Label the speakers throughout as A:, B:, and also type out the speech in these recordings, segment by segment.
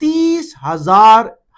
A: 30,000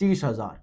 A: 30,000।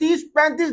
A: 30-35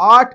A: 8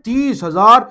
A: 30,000,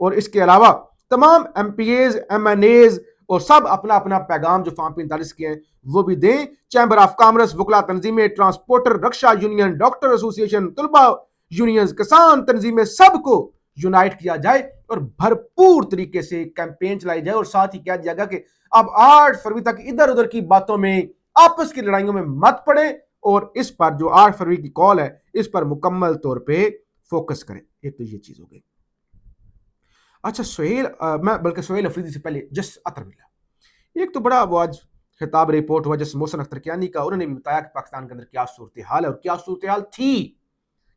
A: اور اس کے علاوہ تمام MPs MNAs اور سب اپنا اپنا پیغام جو فارم 45 کے ہیں وہ بھی دیں. چیمبر آف کامرس، وکلا تنظیمیں، ٹرانسپورٹر، رکشا یونین، ڈاکٹر ایسوسی ایشن، طلباء یونینز، کسان تنظیمیں، سب کو یونائٹ کیا جائے اور بھرپور طریقے سے کیمپین چلائی جائے. اور ساتھ ہی کہہ دیا گیا کہ اب 8 فروری تک ادھر ادھر کی باتوں میں، آپس کی لڑائیوں میں مت پڑے اور اس پر جو 8 فروری کی کال ہے اس پر مکمل طور پہ فوکس کریں. ایک تو یہ چیز ہو گئی. اچھا سہیل افریدی سے پہلے جس اطہر ملا، ایک تو بڑا وہ آج خطاب رپورٹ ہوا جس محسن اختر کیانی کا، انہوں نے بھی بتایا کہ پاکستان کے اندر کیا صورتحال ہے اور کیا صورتحال تھی.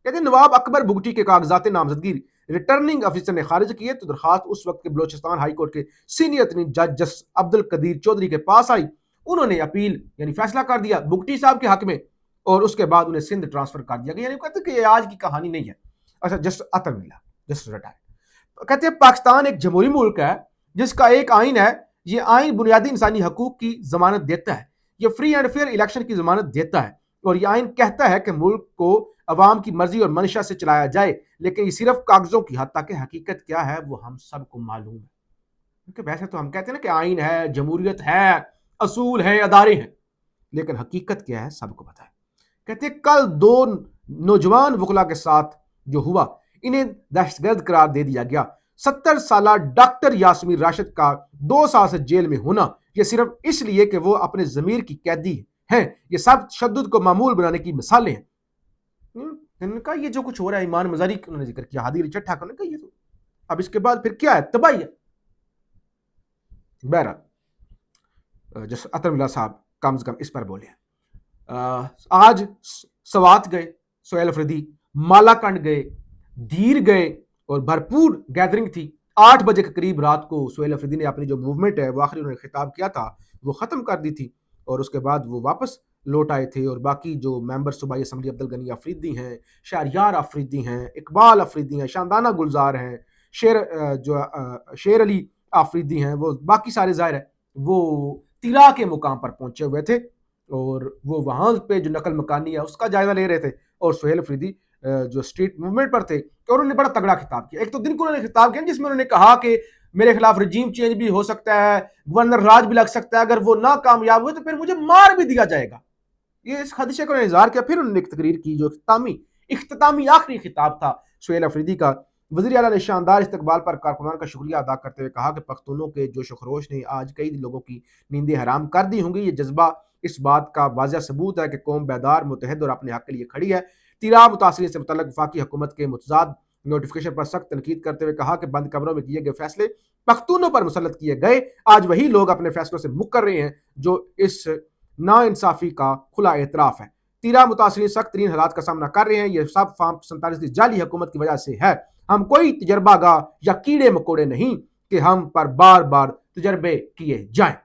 A: کہتے ہیں نواب اکبر بگٹی کے کاغذات نامزدگی ریٹرننگ افیسر نے خارج کیے تو درخواست اس وقت کے بلوچستان ہائی کورٹ کے سینئر ترین جج جس عبد القدیر چودھری کے پاس آئی. انہوں نے اپیل یعنی فیصلہ کر دیا بگٹی صاحب کے حق میں اور اس کے بعد انہیں سندھ ٹرانسفر کر دیا گیا. یعنی کہتے ہیں کہ یہ آج کی کہانی نہیں ہے. اچھا جسٹس اطہر ملا جسٹس ریٹائر کہتے ہیں پاکستان ایک جمہوری ملک ہے جس کا ایک آئین ہے. یہ آئین بنیادی انسانی حقوق کی ضمانت دیتا ہے. یہ فری اینڈ فیئر الیکشن کی ضمانت دیتا ہے اور یہ آئین کہتا ہے کہ ملک کو عوام کی مرضی اور منشا سے چلایا جائے. لیکن یہ صرف کاغذوں کی حد تک حقیقت کیا ہے وہ ہم سب کو معلوم ہے. کیونکہ ویسے تو ہم کہتے ہیں نا کہ آئین ہے، جمہوریت ہے، اصول ہیں، ادارے ہیں، لیکن حقیقت کیا ہے سب کو پتہ ہے. کہتے ہیں کل 2 نوجوان وکلا کے ساتھ جو ہوا انہیں دہشت گرد قرار دے دیا گیا. 70 سالہ ڈاکٹر یاسمین راشد کا 2 سال سے جیل میں ہونا یہ صرف اس لیے کہ وہ اپنے ضمیر کی قیدی ہیں. یہ سب تشدد کو معمول بنانے کی مثالیں ہیں. انہوں نے کہا یہ جو کچھ ہو رہا ہے، ایمان مزاری انہوں نے ذکر کیا، ہادی رچرڈ ٹھاکر نے کہا یہ تو اب اس کے بعد پھر کیا ہے، تباہی ہے. بہرحال جس اطہر ملا صاحب کم از کم اس پر بولے. آج سوات گئے سہیل افریدی، مالا کنڈ گئے، دھیر گئے اور بھرپور گیدرنگ تھی. 8 بجے کے قریب رات کو سہیل افریدی نے اپنی جو موومنٹ ہے وہ آخری انہوں نے خطاب کیا تھا وہ ختم کر دی تھی اور اس کے بعد وہ واپس لوٹ آئے تھے. اور باقی جو ممبر صوبائی اسمبلی عبد الغنی آفریدی ہیں، شہریار آفریدی ہیں، اقبال آفریدی ہیں، شاندانہ گلزار ہیں، شیر علی آفریدی ہیں، وہ باقی سارے ظاہر ہے وہ طلا کے مقام پر پہنچے ہوئے تھے اور وہ وہاں پہ جو نقل مکانی ہے اس کا جائزہ لے رہے تھے. اور سہیل افریدی جو اسٹریٹ موومنٹ پر تھے اور انہوں نے بڑا تگڑا خطاب کیا. ایک تو دن کو انہوں نے خطاب کیا جس میں انہوں نے کہا کہ میرے خلاف رجیم چینج بھی ہو سکتا ہے، گورنر راج بھی لگ سکتا ہے، اگر وہ ناکامیاب ہوئے تو پھر مجھے مار بھی دیا جائے گا. یہ اس خدشے کو اظہار کیا. پھر انہوں نے ایک تقریر کی جو اختتامی آخری خطاب تھا سہیل افریدی کا. وزیر اعلیٰ نے شاندار استقبال پر کارکنان کا شکریہ ادا کرتے ہوئے کہا کہ پختونوں کے جوش و خروش نے آج کئی لوگوں کی نیندیں حرام کر دی ہوں گی. یہ جذبہ اس بات کا واضح ثبوت ہے کہ قوم بیدار، متحد اور اپنے حق کے لیے کھڑی ہے. طلا متاثرین سے متعلق وفاقی حکومت کے متضاد نوٹیفکیشن پر سخت تنقید کرتے ہوئے کہا کہ بند کمروں میں کیے گئے فیصلے پختونوں پر مسلط کیے گئے. آج وہی لوگ اپنے فیصلوں سے مکر رہے ہیں جو اس ناانصافی کا کھلا اعتراف ہے. طلا متاثرین سخت ترین حالات کا سامنا کر رہے ہیں. یہ سب فارم 47 کی جعلی حکومت کی وجہ سے ہے. ہم کوئی تجربہ گاہ یا کیڑے مکوڑے نہیں کہ ہم پر بار بار تجربے کیے جائیں.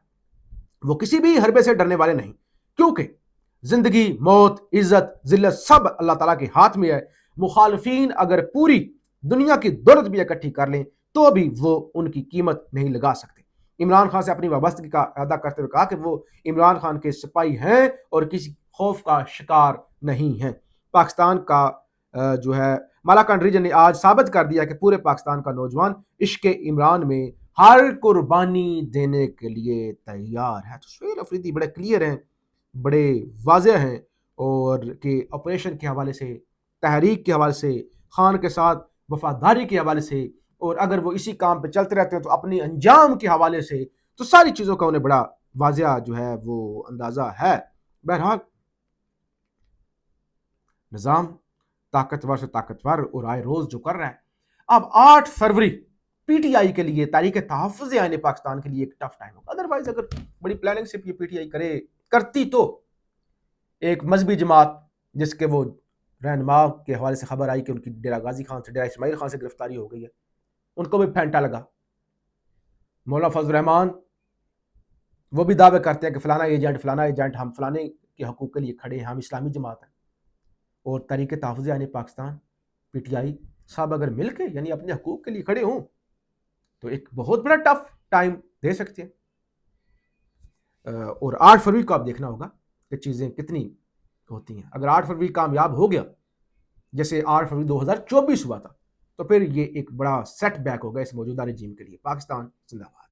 A: وہ کسی بھی حربے سے ڈرنے والے نہیں کیونکہ زندگی، موت، عزت، ذلت سب اللہ تعالیٰ کے ہاتھ میں ہے. مخالفین اگر پوری دنیا کی دولت بھی اکٹھی کر لیں تو بھی وہ ان کی قیمت نہیں لگا سکتے. عمران خان سے اپنی وابستگی کا اعادہ کرتے ہوئے کہا کہ وہ عمران خان کے سپاہی ہیں اور کسی خوف کا شکار نہیں ہیں. پاکستان کا جو ہے مالاکنڈ ریجن نے آج ثابت کر دیا کہ پورے پاکستان کا نوجوان عشق عمران میں ہر قربانی دینے کے لیے تیار ہے. تو سہیل افریدی بڑے کلیئر ہیں، بڑے واضح ہیں اور کہ آپریشن کے حوالے سے، تحریک کے حوالے سے، خان کے ساتھ وفاداری کے حوالے سے، اور اگر وہ اسی کام پہ چلتے رہتے ہیں تو اپنی انجام کے حوالے سے، تو ساری چیزوں کا انہیں بڑا واضح جو ہے وہ اندازہ ہے. بہرحال نظام طاقتور سے طاقتور اور آئے روز جو کر رہا ہے. اب 8 فروری پی ٹی آئی کے لیے، تاریخ تحفظ آئین پاکستان کے لیے ایک ٹف ٹائم ہوگا. ادروائز اگر بڑی پلاننگ سے یہ پی ٹی آئی کرتی تو ایک مذہبی جماعت جس کے وہ رہنما کے حوالے سے خبر آئی کہ ان کی ڈیرہ غازی خان سے، ڈیرہ اسماعیل خان سے گرفتاری ہو گئی ہے، ان کو بھی پھینٹا لگا. مولانا فضل الرحمان وہ بھی دعوے کرتے ہیں کہ فلانا ایجنٹ ہم فلانے کے حقوق کے لیے کھڑے ہیں، ہم اسلامی جماعت ہیں. اور تحریک تحفظ آئین پاکستان، پی ٹی آئی صاحب اگر مل کے یعنی اپنے حقوق کے لیے کھڑے ہوں تو ایک بہت بڑا ٹف ٹائم دے سکتے ہیں. اور 8 فروری کو آپ دیکھنا ہوگا کہ چیزیں کتنی ہوتی ہیں. اگر 8 فروری کامیاب ہو گیا جیسے 8 فروری 2024 ہوا تھا تو پھر یہ ایک بڑا سیٹ بیک ہوگا اس موجودہ رجیم کے لیے۔ پاکستان زندہ باد۔